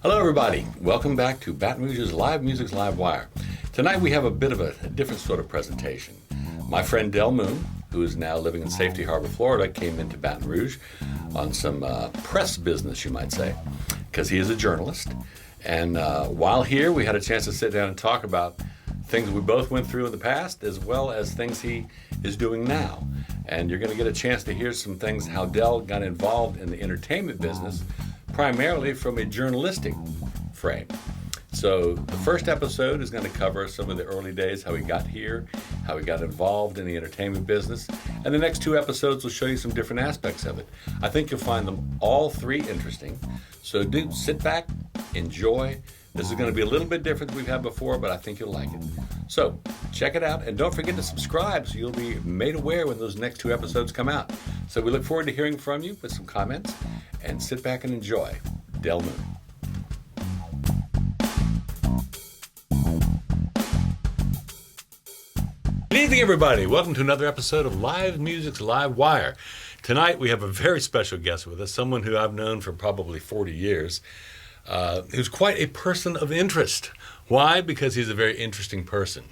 Hello everybody, welcome back to Baton Rouge's Live Music's LiveWire. Tonight we have a bit of a different sort of presentation. My friend Del Moon, who is now living in Safety Harbor, Florida, came into Baton Rouge on some press business, you might say, because he is a journalist. And while here, we had a chance to sit down and talk about things we both went through in the past, as well as things he is doing now. And you're going to get a chance to hear some things, how Del got involved in the entertainment business, primarily from a journalistic frame. So the first episode is going to cover some of the early days, how he got here, how he got involved in the entertainment business, and the next two episodes will show you some different aspects of it. I think you'll find them all three interesting. So do sit back, enjoy. This is going to be a little bit different than we've had before, but I think you'll like it. So check it out, and don't forget to subscribe so you'll be made aware when those next two episodes come out. So we look forward to hearing from you with some comments, and sit back and enjoy. Del Moon. Good evening, everybody. Welcome to another episode of Live Music's LiveWire. Tonight we have a very special guest with us, someone who I've known for probably 40 years, who's quite a person of interest. Why? Because he's a very interesting person.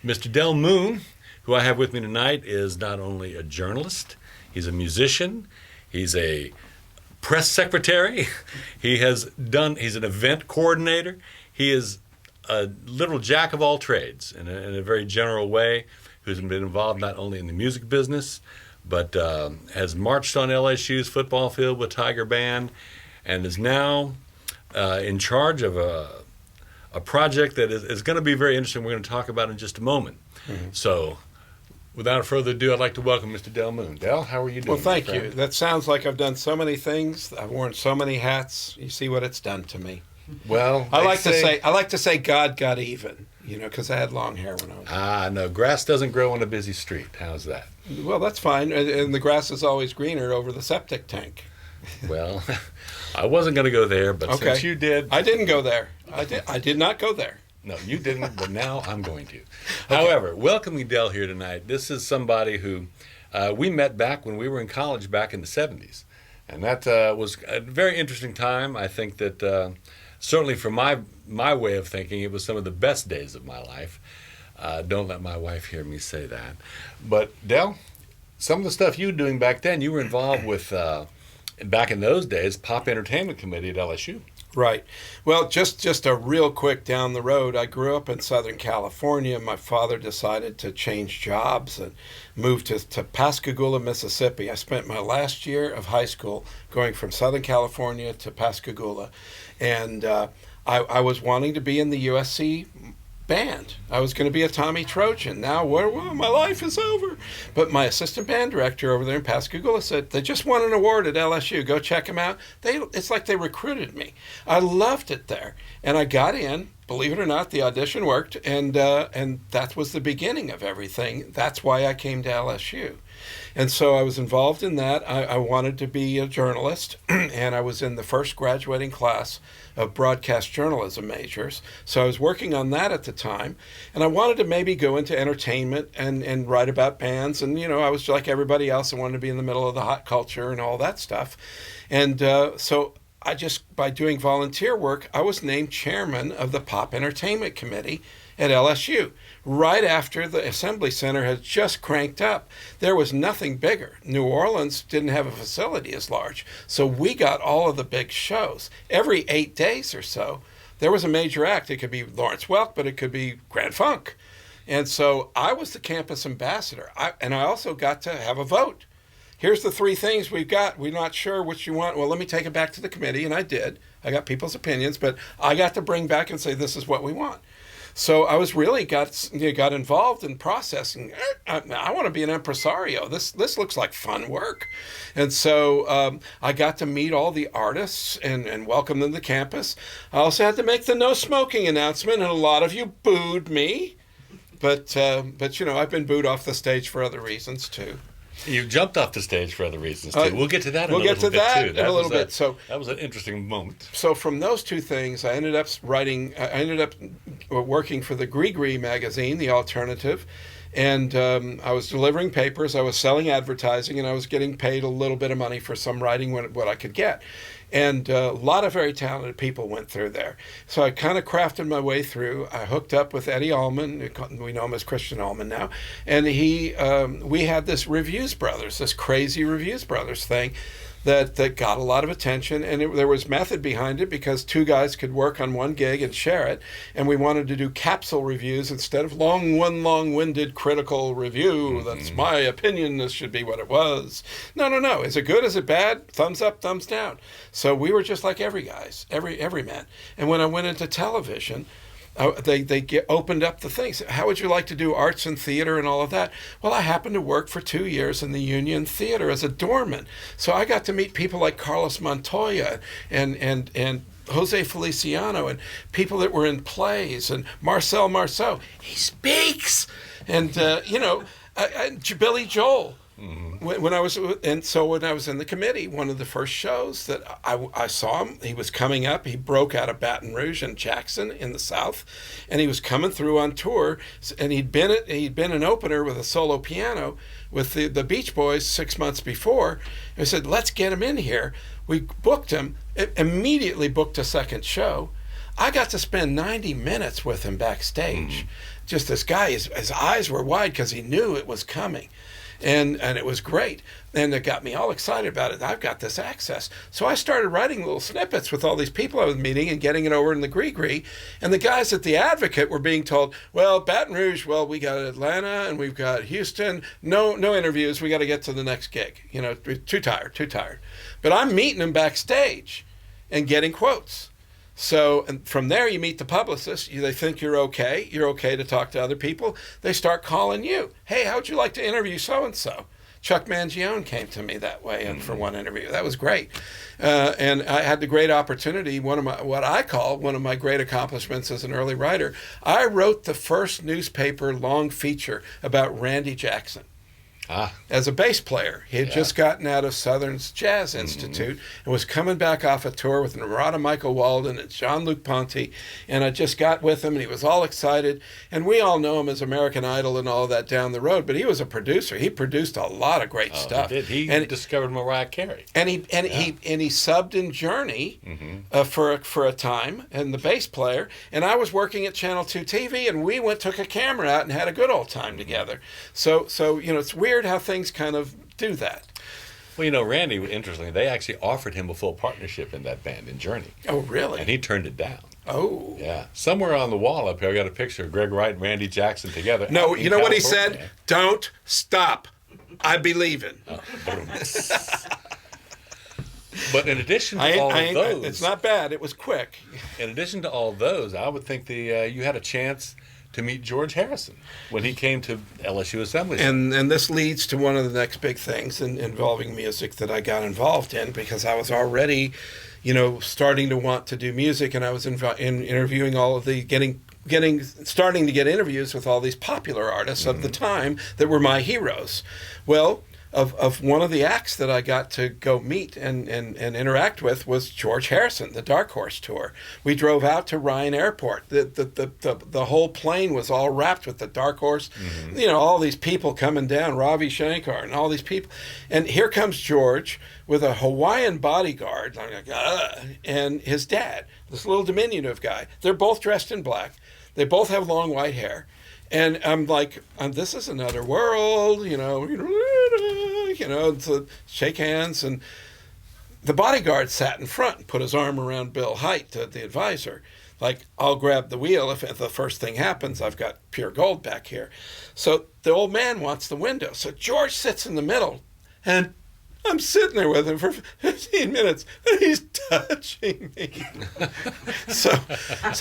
Mr. Del Moon, who I have with me tonight, is not only a journalist, he's a musician, he's a press secretary, he's an event coordinator, he is a little jack of all trades in a very general way, who's been involved not only in the music business, but has marched on LSU's football field with Tiger Band, and is now in charge of a project that is going to be very interesting. We're going to talk about in just a moment. Mm-hmm. So, without further ado, I'd like to welcome Mr. Del Moon. Del, how are you doing? Well, thank you. That sounds like I've done so many things. I've worn so many hats. You see what it's done to me. Well, I like to say God got even, because I had long hair when I was. No, grass doesn't grow on a busy street. How's that? Well, that's fine, and the grass is always greener over the septic tank. Well, I wasn't going to go there, but okay. Since you did, I didn't go there. I did not go there. No, you didn't, but now I'm going to. Okay. However, welcoming Del here tonight, this is somebody who we met back when we were in college back in the 70s. And that was a very interesting time. I think that certainly from my way of thinking, it was some of the best days of my life. Don't let my wife hear me say that. But Del, some of the stuff you were doing back then, you were involved with, back in those days, Pop Entertainment Committee at LSU. Right. Well, just a real quick down the road, I grew up in Southern California. My father decided to change jobs and moved to Pascagoula, Mississippi. I spent my last year of high school going from Southern California to Pascagoula. And I was wanting to be in the USC band. I was going to be a Tommy Trojan. Now, my life is over. But my assistant band director over there in Pascagoula said, they just won an award at LSU. Go check them out. It's like they recruited me. I loved it there. And I got in. Believe it or not, the audition worked. And that was the beginning of everything. That's why I came to LSU. And so I was involved in that. I wanted to be a journalist, and I was in the first graduating class of broadcast journalism majors. So I was working on that at the time, and I wanted to maybe go into entertainment and write about bands. And, I was like everybody else. I wanted to be in the middle of the hot culture and all that stuff. And so I just, by doing volunteer work, I was named chairman of the Pop Entertainment Committee at LSU. Right after the Assembly Center had just cranked up. There was nothing bigger. New Orleans didn't have a facility as large. So we got all of the big shows. Every 8 days or so, there was a major act. It could be Lawrence Welk, but it could be Grand Funk. And so I was the campus ambassador. And I also got to have a vote. Here's the 3 things we've got. We're not sure what you want. Well, let me take it back to the committee. And I did. I got people's opinions, but I got to bring back and say, this is what we want. So I was really got involved in processing. I want to be an impresario. This looks like fun work. And so I got to meet all the artists and welcome them to campus. I also had to make the no smoking announcement, and a lot of you booed me. But I've been booed off the stage for other reasons too. You jumped off the stage for other reasons too. We'll get to that in a little bit too. In a little bit. So that was an interesting moment. So from those two things, I ended up working for the Gree magazine, The Alternative, and I was delivering papers, I was selling advertising, and I was getting paid a little bit of money for some writing what I could get. And a lot of very talented people went through there. So I kind of crafted my way through. I hooked up with Eddie Allman. We know him as Christian Allman now. And we had this Reviews Brothers, this crazy Reviews Brothers thing that got a lot of attention. And there was method behind it because two guys could work on one gig and share it. And we wanted to do capsule reviews instead of long-winded critical review. That's my opinion. This should be what it was. No. Is it good? Is it bad? Thumbs up, thumbs down. So we were just like every man. And when I went into television, they opened up the things. How would you like to do arts and theater and all of that? Well, I happened to work for 2 years in the Union Theater as a doorman. So I got to meet people like Carlos Montoya and Jose Feliciano and people that were in plays and Marcel Marceau. He speaks. And, Billy Joel. When I was in the committee, one of the first shows that I saw him, he was coming up. He broke out of Baton Rouge and Jackson in the South, and he was coming through on tour. And he'd been an opener with a solo piano with the Beach Boys 6 months before. And I said, let's get him in here. We booked him, immediately booked a second show. I got to spend 90 minutes with him backstage. Just this guy, his eyes were wide because he knew it was coming. And it was great. And it got me all excited about it. I've got this access. So I started writing little snippets with all these people I was meeting and getting it over in the Gree. And the guys at the Advocate were being told, well, Baton Rouge, well, we got Atlanta and we've got Houston. No interviews. We got to get to the next gig. Too tired. But I'm meeting them backstage and getting quotes. So and from there, you meet the publicist. They think you're okay. You're okay to talk to other people. They start calling you. Hey, how'd you like to interview so-and-so? Chuck Mangione came to me that way and for one interview. That was great. And I had the great opportunity, what I call one of my great accomplishments as an early writer. I wrote the first newspaper long feature about Randy Jackson. As a bass player. He had just gotten out of Southern's Jazz Institute and was coming back off a tour with Narada Michael Walden and Jean-Luc Ponty. And I just got with him and he was all excited. And we all know him as American Idol and all that down the road. But he was a producer. He produced a lot of great stuff. He did. He discovered Mariah Carey. And he subbed in Journey for a time, and the bass player. And I was working at Channel 2 TV, and we took a camera out and had a good old time together. So it's weird how things kind of do that. Well, Randy, interestingly, they actually offered him a full partnership in that band in Journey. Oh, really? And he turned it down. Oh. Yeah. Somewhere on the wall up here, I got a picture of Greg Wright and Randy Jackson together. No, you know what he said? Don't stop. I believe in. Oh. But in addition to all of those... It's not bad. It was quick. In addition to all those, I would think you had a chance to meet George Harrison when he came to LSU Assembly. And this leads to one of the next big things involving music that I got involved in, because I was already, starting to want to do music, and I was interviewing all of the starting to get interviews with all these popular artists of the time that were my heroes. Well, of one of the acts that I got to go meet and interact with was George Harrison, the Dark Horse Tour. We drove out to Ryan Airport. The whole plane was all wrapped with the Dark Horse. All these people coming down, Ravi Shankar and all these people. And here comes George with a Hawaiian bodyguard, and his dad, this little diminutive guy. They're both dressed in black. They both have long white hair. And I'm like, this is another world, to shake hands. And the bodyguard sat in front and put his arm around Bill Haidt, the advisor. Like, I'll grab the wheel if the first thing happens. I've got pure gold back here. So the old man wants the window. So George sits in the middle, and I'm sitting there with him for 15 minutes, and he's touching me. so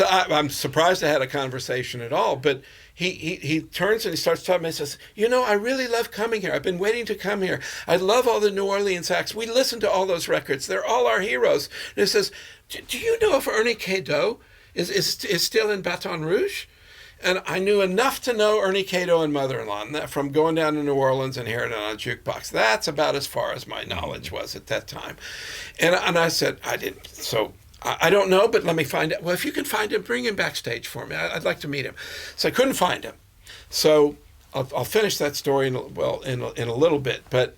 I'm surprised I had a conversation at all. But he turns and he starts talking to me and says, I really love coming here. I've been waiting to come here. I love all the New Orleans acts. We listen to all those records. They're all our heroes. And he says, do you know if Ernie Cadeau is still in Baton Rouge? And I knew enough to know Ernie Cadeau and Mother-in-Law from going down to New Orleans and hearing it on a jukebox. That's about as far as my knowledge was at that time. And I said, I didn't. So I don't know, but let me find out. Well, if you can find him, bring him backstage for me. I'd like to meet him. So I couldn't find him. So I'll finish that story in a little bit. But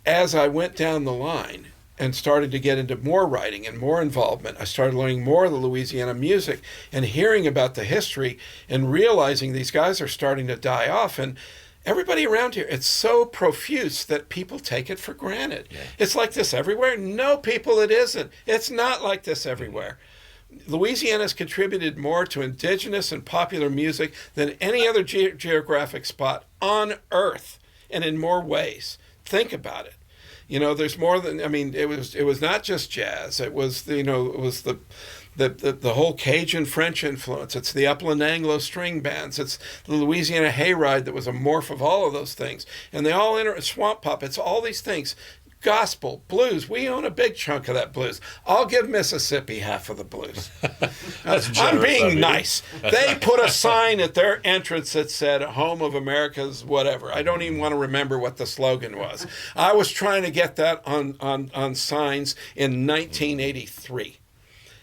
as I went down the line, and started to get into more writing and more involvement. I started learning more of the Louisiana music and hearing about the history and realizing these guys are starting to die off. And everybody around here, it's so profuse that people take it for granted. Yeah. It's like this everywhere. No, people, it isn't. It's not like this everywhere. Louisiana has contributed more to indigenous and popular music than any other geographic spot on earth, and in more ways. Think about it. You know, there's more than, I mean, it was not just jazz. It was, you know, it was the whole Cajun French influence. It's the Upland Anglo string bands. It's the Louisiana hayride that was a morph of all of those things. And they all swamp pop. It's all these things. Gospel, blues. We own a big chunk of that blues. I'll give Mississippi half of the blues. I'm being nice. They put a sign at their entrance that said, "Home of America's whatever." I don't even want to remember what the slogan was. I was trying to get that on signs in 1983.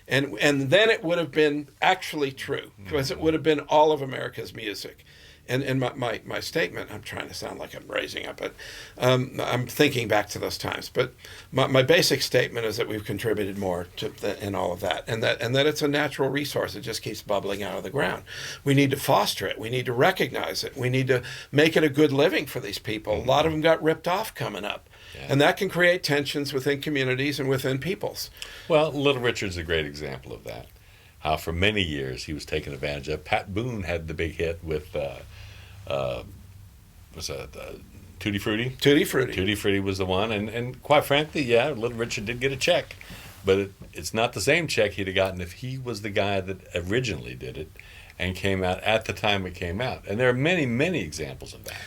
And then it would have been actually true, because it would have been all of America's music. And my statement, I'm trying to sound like I'm raising up, but I'm thinking back to those times. But my basic statement is that we've contributed more to in all of that, and that it's a natural resource. It just keeps bubbling out of the ground. We need to foster it. We need to recognize it. We need to make it a good living for these people. A lot of them got ripped off coming up. Yeah. And that can create tensions within communities and within peoples. Well, Little Richard's a great example of that. How for many years he was taken advantage of. Pat Boone had the big hit with... was that Tutti Frutti? Tutti Frutti. Tutti Frutti was the one, and quite frankly, yeah, Little Richard did get a check, but it's not the same check he'd have gotten if he was the guy that originally did it and came out at the time it came out. And there are many, many examples of that.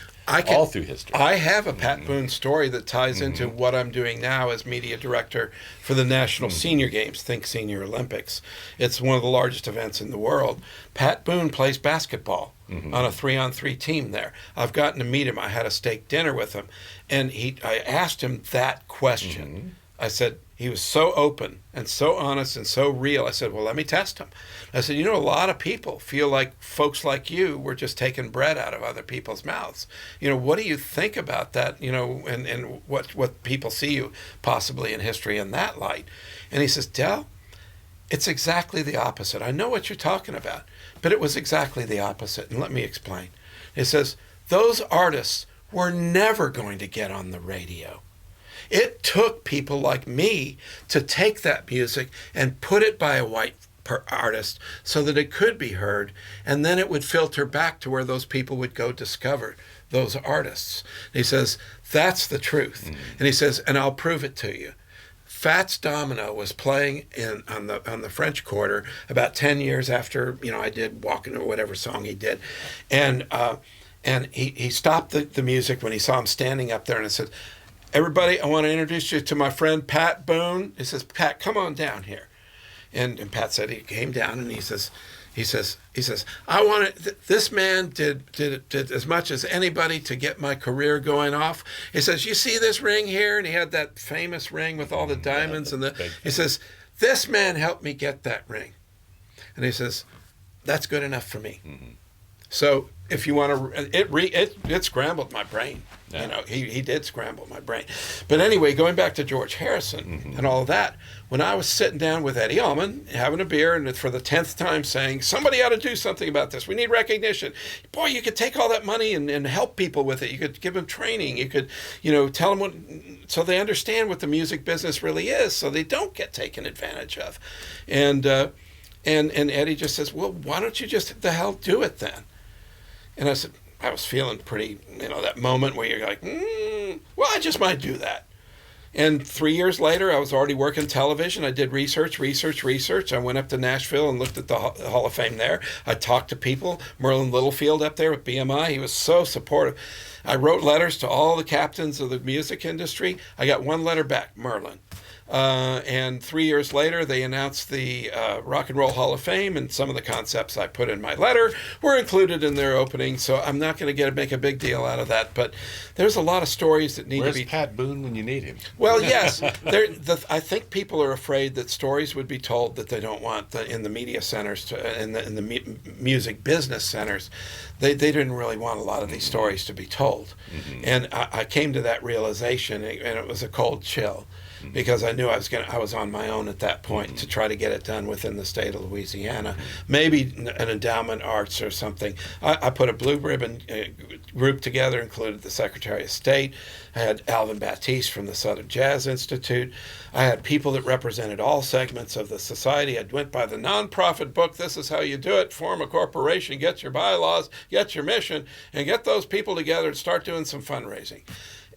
All through history. I have a Pat Boone story that ties into what I'm doing now as media director for the National Senior Games, think Senior Olympics. It's one of the largest events in the world. Pat Boone plays basketball on a 3-on-3 team there. I've gotten to meet him. I had a steak dinner with him, and I asked him that question. I said, he was so open and so honest and so real. I said, well, let me test him. I said, you know, a lot of people feel like folks like you were just taking bread out of other people's mouths. You know, what do you think about that, you know, and what people see you possibly in history in that light? And he says, Del, it's exactly the opposite. I know what you're talking about, but it was exactly the opposite. And let me explain. He says, those artists were never going to get on the radio. It took people like me to take that music and put it by a white artist so that it could be heard, and then it would filter back to where those people would go discover those artists. And he says, that's the truth. And he says, and I'll prove it to you. Fats Domino was playing on the French Quarter about 10 years after, you know, I did Walking or whatever song he did. And he stopped the music when he saw him standing up there, and he said, everybody, I want to introduce you to my friend Pat Boone. He says, Pat, come on down here. And Pat said he came down, and he says, I want it. This man did as much as anybody to get my career going off. He says, you see this ring here? And he had that famous ring with all the diamonds, and he says, this man helped me get that ring. And he says, that's good enough for me. So if you want to, it scrambled my brain. Yeah. You know, he did scramble my brain. But anyway, going back to George Harrison and all of that, when I was sitting down with Eddie Allman, having a beer, and for the 10th time saying, somebody ought to do something about this. We need recognition. Boy, you could take all that money and help people with it. You could give them training. You could, you know, tell them what, so they understand what the music business really is, so they don't get taken advantage of. And Eddie just says, well, why don't you just the hell do it then? And I said, I was feeling pretty, you know, that moment where you're like, well, I just might do that. And 3 years later, I was already working television. I did research. I went up to Nashville and looked at the Hall of Fame there. I talked to people. Merlin Littlefield up there with BMI, he was so supportive. I wrote letters to all the captains of the music industry. I got one letter back, Merlin. And 3 years later, they announced the Rock and Roll Hall of Fame, and some of the concepts I put in my letter were included in their opening. So I'm not going to make a big deal out of that. But there's a lot of stories that need to be. Where's Pat Boone when you need him? Well, yes. I think people are afraid that stories would be told that they don't want in the media centers, in the music business centers. They didn't really want a lot of these stories to be told. And I came to that realization, and it was a cold chill. Because I knew I was on my own at that point to try to get it done within the state of Louisiana. Maybe an endowment arts or something. I put a blue ribbon group together, included the Secretary of State. I had Alvin Baptiste from the Southern Jazz Institute. I had people that represented all segments of the society. I went by the nonprofit book. This is how you do it. Form a corporation, get your bylaws, get your mission, and get those people together and start doing some fundraising.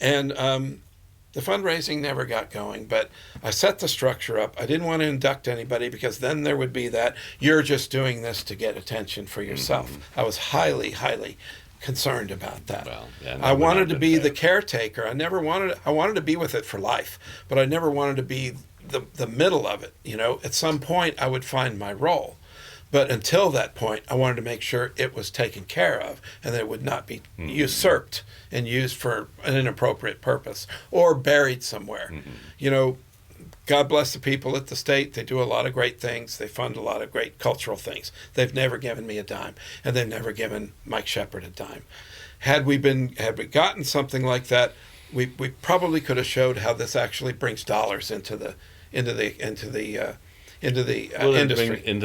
And the fundraising never got going, but I set the structure up. I didn't want to induct anybody because then there would be that, you're just doing this to get attention for yourself. I was highly, highly concerned about that. Well, yeah, I wanted to be the caretaker. I wanted to be with it for life, but I never wanted to be the middle of it. At some point I would find my role. But until that point, I wanted to make sure it was taken care of and that it would not be usurped and used for an inappropriate purpose or buried somewhere. God bless the people at the state. They do a lot of great things. They fund a lot of great cultural things. They've never given me a dime, and they've never given Mike Shepard a dime. Had we gotten something like that, we probably could have showed how this actually brings dollars into the industry. Into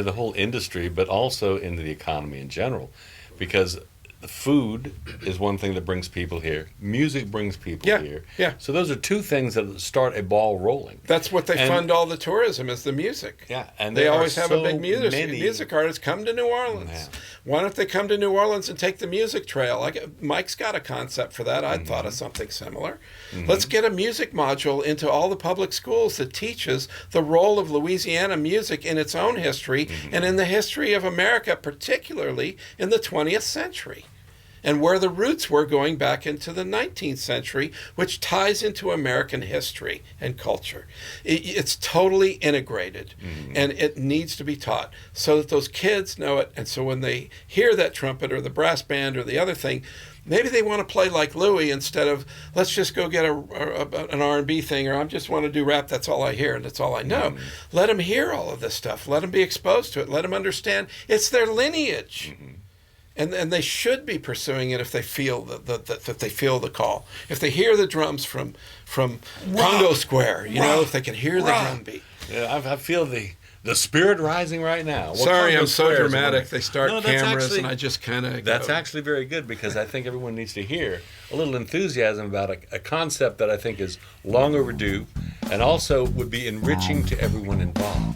the whole industry, but also into the economy in general, because the food is one thing that brings people here. Music brings people here. Yeah. So those are two things that start a ball rolling. That's what they fund all the tourism, is the music. Yeah, and they always have a big music artist come to New Orleans. Yeah. Why don't they come to New Orleans and take the music trail? Mike's got a concept for that. I'd thought of something similar. Let's get a music module into all the public schools that teaches the role of Louisiana music in its own history and in the history of America, particularly in the 20th century. And where the roots were going back into the 19th century, which ties into American history and culture. It's totally integrated, and it needs to be taught so that those kids know it. And so when they hear that trumpet or the brass band or the other thing, maybe they want to play like Louis instead of, let's just go get an R&B thing, or I just want to do rap, that's all I hear and that's all I know. Let them hear all of this stuff. Let them be exposed to it. Let them understand it's their lineage. And they should be pursuing it if they feel that they feel the call. If they hear the drums from Congo Square, if they can hear the drum beat. Yeah, I feel the spirit rising right now. Sorry, I'm so dramatic. They start cameras, and I just kind of. That's actually very good, because I think everyone needs to hear a little enthusiasm about a concept that I think is long overdue, and also would be enriching to everyone involved.